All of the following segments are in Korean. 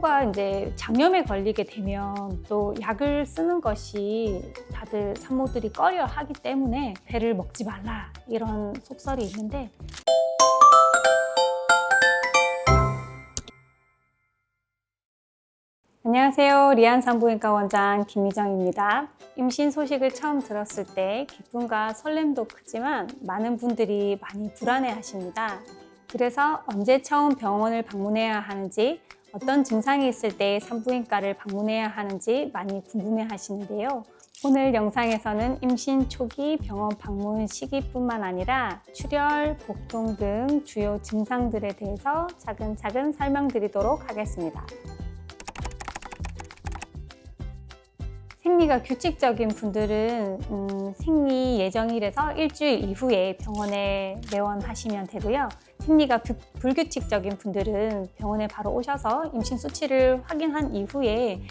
산모가 이제 장염에 걸리게 되면 또 약을 쓰는 것이 다들 산모들이 꺼려 하기 때문에 배를 먹지 말라 이런 속설이 있는데, 안녕하세요. 리안 산부인과 원장 김미정입니다. 임신 소식을 처음 들었을 때 기쁨과 설렘도 크지만 많은 분들이 많이 불안해 하십니다. 그래서 언제 처음 병원을 방문해야 하는지, 어떤 증상이 있을 때 산부인과를 방문해야 하는지 많이 궁금해 하시는데요. 오늘 영상에서는 임신 초기 병원 방문 시기뿐만 아니라 출혈, 복통 등 주요 증상들에 대해서 차근차근 설명드리도록 하겠습니다. 생리가 규칙적인 분들은 생리 예정일에서 일주일 이후에 병원에 내원하시면 되고요. 생리가 불규칙적인 분들은 병원에 바로 오셔서 임신 수치를 확인한 이후에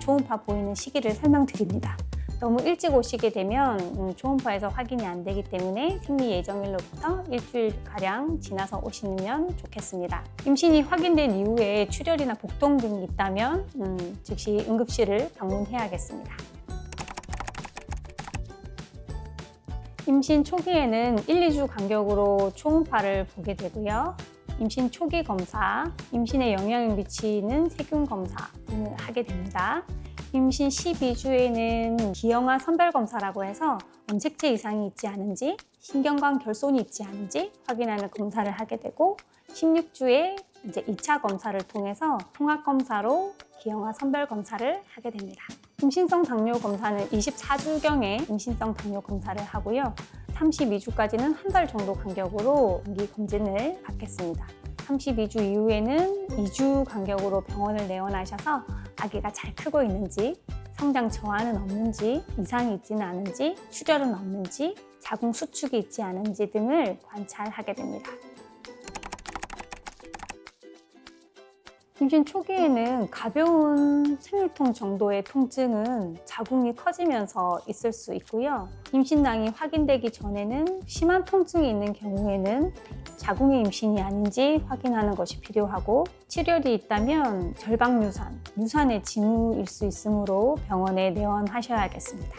초음파 보이는 시기를 설명드립니다. 너무 일찍 오시게 되면 초음파에서 확인이 안 되기 때문에 생리 예정일로부터 일주일가량 지나서 오시면 좋겠습니다. 임신이 확인된 이후에 출혈이나 복통 등이 있다면 즉시 응급실을 방문해야겠습니다. 임신 초기에는 1-2주 간격으로 초음파를 보게 되고요. 임신 초기 검사, 임신에 영향을 미치는 세균 검사 등을 하게 됩니다. 임신 12주에는 기형아 선별 검사라고 해서 염색체 이상이 있지 않은지, 신경관 결손이 있지 않은지 확인하는 검사를 하게 되고, 16주에 이제 2차 검사를 통해서 통합 검사로 기형아 선별 검사를 하게 됩니다. 임신성 당뇨 검사는 24주경에 임신성 당뇨 검사를 하고요. 32주까지는 한 달 정도 간격으로 정기 검진을 받겠습니다. 32주 이후에는 2주 간격으로 병원을 내원하셔서 아기가 잘 크고 있는지, 성장 저하는 없는지, 이상이 있지는 않은지, 출혈은 없는지, 자궁 수축이 있지 않은지 등을 관찰하게 됩니다. 임신 초기에는 가벼운 생리통 정도의 통증은 자궁이 커지면서 있을 수 있고요. 임신낭이 확인되기 전에는 심한 통증이 있는 경우에는 자궁의 임신이 아닌지 확인하는 것이 필요하고, 출혈이 있다면 절박유산, 유산의 징후일 수 있으므로 병원에 내원하셔야겠습니다.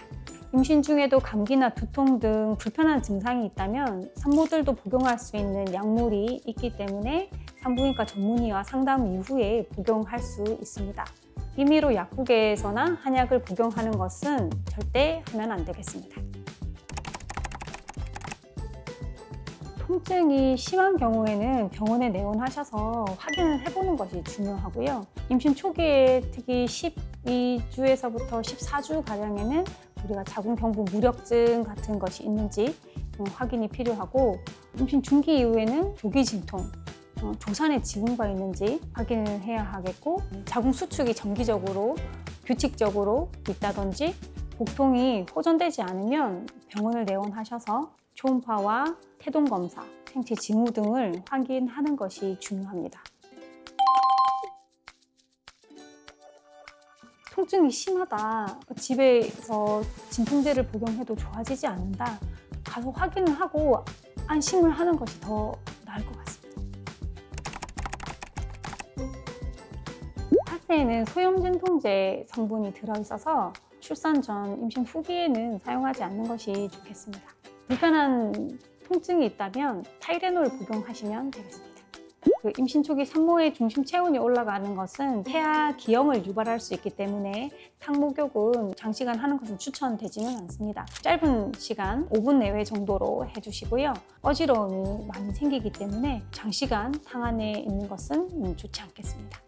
임신 중에도 감기나 두통 등 불편한 증상이 있다면 산모들도 복용할 수 있는 약물이 있기 때문에 산부인과 전문의와 상담 이후에 복용할 수 있습니다. 임의로 약국에서나 한약을 복용하는 것은 절대 하면 안 되겠습니다. 통증이 심한 경우에는 병원에 내원하셔서 확인을 해보는 것이 중요하고요. 임신 초기에 특히 12주에서부터 14주가량에는 우리가 자궁경부 무력증 같은 것이 있는지 확인이 필요하고, 임신 중기 이후에는 조기 진통, 조산의 징후가 있는지 확인을 해야 하겠고, 자궁 수축이 정기적으로 규칙적으로 있다든지 복통이 호전되지 않으면 병원을 내원하셔서 초음파와 태동 검사, 생체 징후 등을 확인하는 것이 중요합니다. 통증이 심하다, 집에서 진통제를 복용해도 좋아지지 않는다, 가서 확인을 하고 안심을 하는 것이 더 나을 것 같습니다. 파스에는 소염진통제 성분이 들어있어서 출산 전, 임신 후기에는 사용하지 않는 것이 좋겠습니다. 불편한 통증이 있다면 타이레놀 복용하시면 되겠습니다. 임신 초기 산모의 중심 체온이 올라가는 것은 태아 기형을 유발할 수 있기 때문에 탕목욕은 장시간 하는 것은 추천되지는 않습니다. 짧은 시간, 5분 내외 정도로 해주시고요. 어지러움이 많이 생기기 때문에 장시간 탕 안에 있는 것은 좋지 않겠습니다.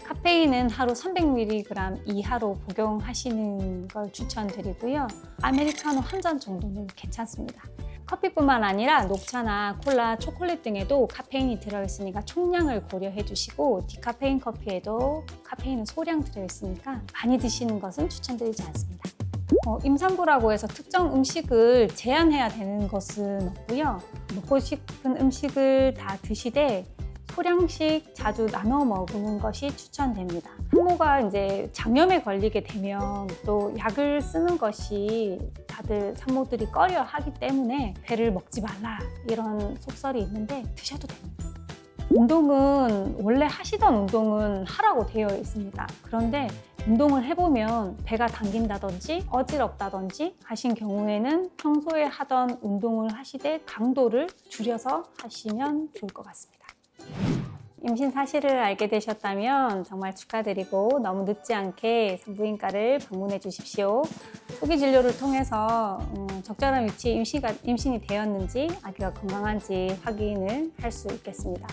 카페인은 하루 300mg 이하로 복용하시는 걸 추천드리고요. 아메리카노 한 잔 정도는 괜찮습니다. 커피뿐만 아니라 녹차나 콜라, 초콜릿 등에도 카페인이 들어있으니까 총량을 고려해 주시고, 디카페인 커피에도 카페인은 소량 들어있으니까 많이 드시는 것은 추천드리지 않습니다. 임산부라고 해서 특정 음식을 제한해야 되는 것은 없고요. 먹고 싶은 음식을 다 드시되 소량씩 자주 나눠 먹는 것이 추천됩니다. 산모가 이제 장염에 걸리게 되면 또 약을 쓰는 것이 다들 산모들이 꺼려 하기 때문에 배를 먹지 말라 이런 속설이 있는데 드셔도 됩니다. 운동은 원래 하시던 운동은 하라고 되어 있습니다. 그런데 운동을 해보면 배가 당긴다든지 어지럽다든지 하신 경우에는 평소에 하던 운동을 하시되 강도를 줄여서 하시면 좋을 것 같습니다. 임신 사실을 알게 되셨다면 정말 축하드리고 너무 늦지 않게 산부인과를 방문해 주십시오. 초기 진료를 통해서 적절한 위치에 임신이 되었는지 아기가 건강한지 확인을 할 수 있겠습니다.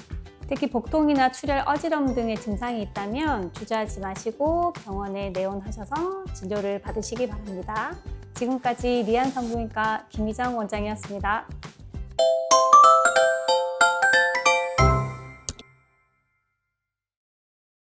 특히 복통이나 출혈, 어지럼 등의 증상이 있다면 주저하지 마시고 병원에 내원하셔서 진료를 받으시기 바랍니다. 지금까지 리안 산부인과 김희정 원장이었습니다.